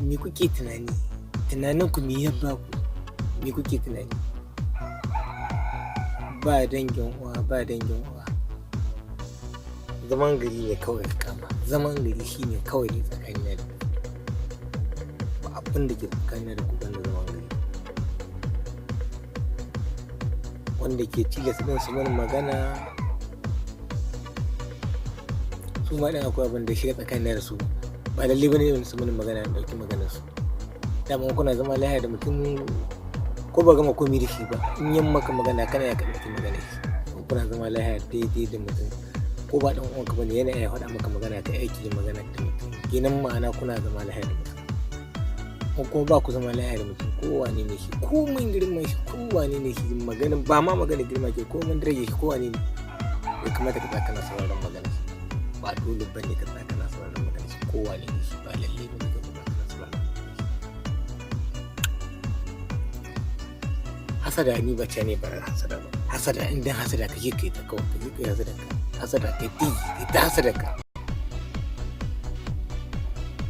me kuke tunani? Tunanin ku me ya ba ku? Me kuke tunani? Ba dangin uwa, ba dangin uwa. Zaman gari ne kawai kama. Zaman gari shi ne kawai ne tsakanin da ba abin da ke tsakanin da ku banda zaman gari. Wanda ke tilasta ɗin su mana magana, su ma ɗin akwai abin da shiga tsakanin da su. Ba lalle bane yin su mana magana da ɗauki maganar su. Dama kuna zama lahiya da mutum ko ba gama komi da shi ba, in yin maka magana kana ya ɗauki magana shi. Kuna zama lahiya daidai da mutum ko ba ɗan uwanka bane yana iya faɗa maka magana ta aiki da magana da mutum. Kenan ma'ana kuna zama lahiya da mutum. Ko kuma ba ku zama lahiya da mutum ko wane ne shi, ko mun girman shi, ko wane ne shi, magana ba ma magana girma ke, ko mun daraja shi, ko wane ne. Bai kamata ka tsaka na sauraron magana shi. Ba dole bane ka tsaka na sauraron magana shi, ko wane ne shi, ba lalle bane ka tsaka na sauraron. Hasada ni ba ce ne ba hasada ba. Hasada inda hasada kake kai ta kawai, kake kai hasada ka. Hasada kai ta hasada ka.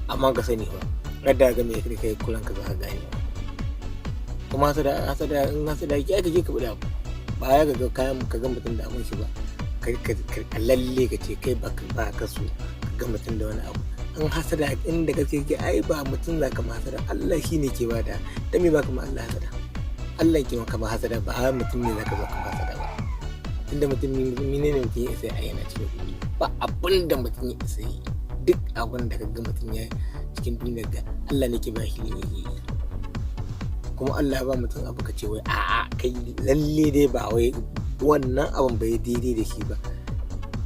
Amma ka sani ba, radda ga me kai kullun ka za ka gane. Kuma hasada in hasada ki aka je ka buɗa ba ya ga kayan ka ga mutum da abun shi ba. Ka lalle ka ce kai ba ka so ka ga mutum da wani abu. In hasada inda kake ke ai ba mutum za ka ma hasada, Allah shine ke bada. Dan me ba ka ma Allah hasada? Allah ke maka ba hasada ba, har mutum ne zaka zo ka ba hasada ba. Tunda mutum ne mutum ya isa a yana cikin duniya. Ba abin da mutum ya isa yi. Duk abin da kaga mutum ya cikin duniyar ga Allah ne ke ba shi ne yi. Kuma Allah ya ba mutum abu ka ce wai a'a kai lalle dai ba wai wannan abin bai daidai da shi ba.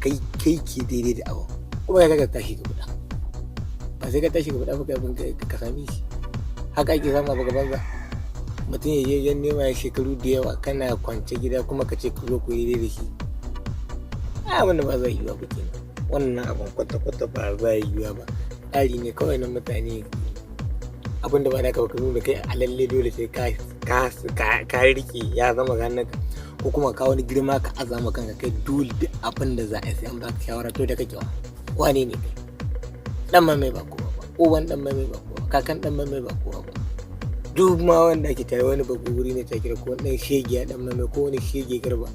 Kai ke daidai da abin. Kuma ya kaga tashi ka buɗa. Ba sai ka tashi ka buɗa ba kai abin ka same shi. Haka ake samu abu gaban za. Mutum ya je yan nema shekaru da yawa kana kwance gida kuma ka ce ku zo ku yi da shi. Abin da ba zai yi ba kenan. Wannan abin kwata-kwata ba zai yi ba. Tsari ne kawai na mutane. Abin da ba da ka nuna kai a lalle dole sai ka rike ya zama ganin ka. Ko kuma ka wani girma ka azama kanka kai dole duk abin da za a yi sai an baka shawara to da kake wane ne kai. Dan mai ba kowa ba. Uban dan mai ba kowa. Kakan dan mai ba kowa ba. Duk ma wanda ake tare wani babu wuri ne take ko wani shege ya dan mame ko wani shege garba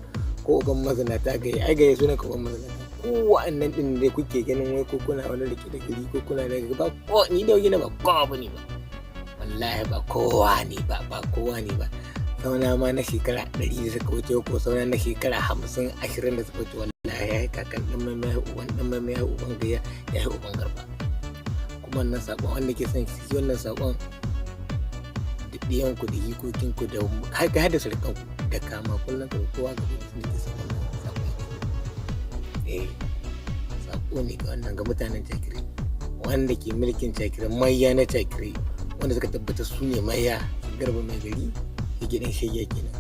ko uban mazinata ga ai ga sunan ka uban mazinata ko wa'annan din da kuke ganin wai ko kuna wani rike da gari ko kuna da ba ko ni da wani ba kowa bane ba wallahi ba kowa ne ba kowa ne ba sauna ma na shekara 100 da suka wuce ko sauna na shekara 50 20 da suka wuce wallahi ya kakan dan mame ya uban dan mame ya uban ga ya uban garba kuma wannan sakon wanda ke son shi wannan sakon ɗiyanku da jikokinku da haka da sarkanku da kama kullum ka kowa ga mutum da ke saman sako sako ne ga wannan ga mutanen Cakiri wanda ke mulkin Cakiri mayya na Cakiri wanda suka tabbata su ne mayya garba mai gari ya gidan shayya kenan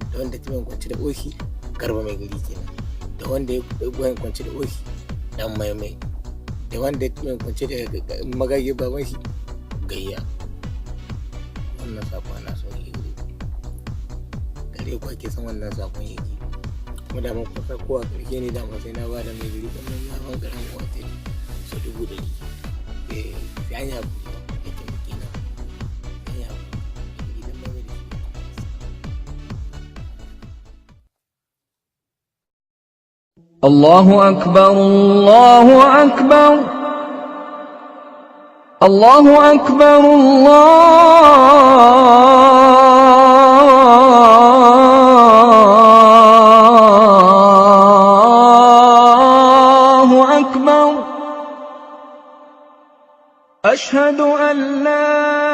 da wanda tumen kwanci da oshi garba mai gari kenan da wanda ya kwanci da oshi dan mai da wanda ya tumen kwanci da magage baban shi gayya. Wannan sakon na son yi gare ku ake son wannan sakon yake kuma da mun kusa ko a ƙarshe ne da sai na bada mai gari kuma ya ban garan wata su 100 sai an yabu yake muke na an yabu idan mai gari Allahu akbar Allahu akbar الله أكبر الله أكبر أشهد أن لا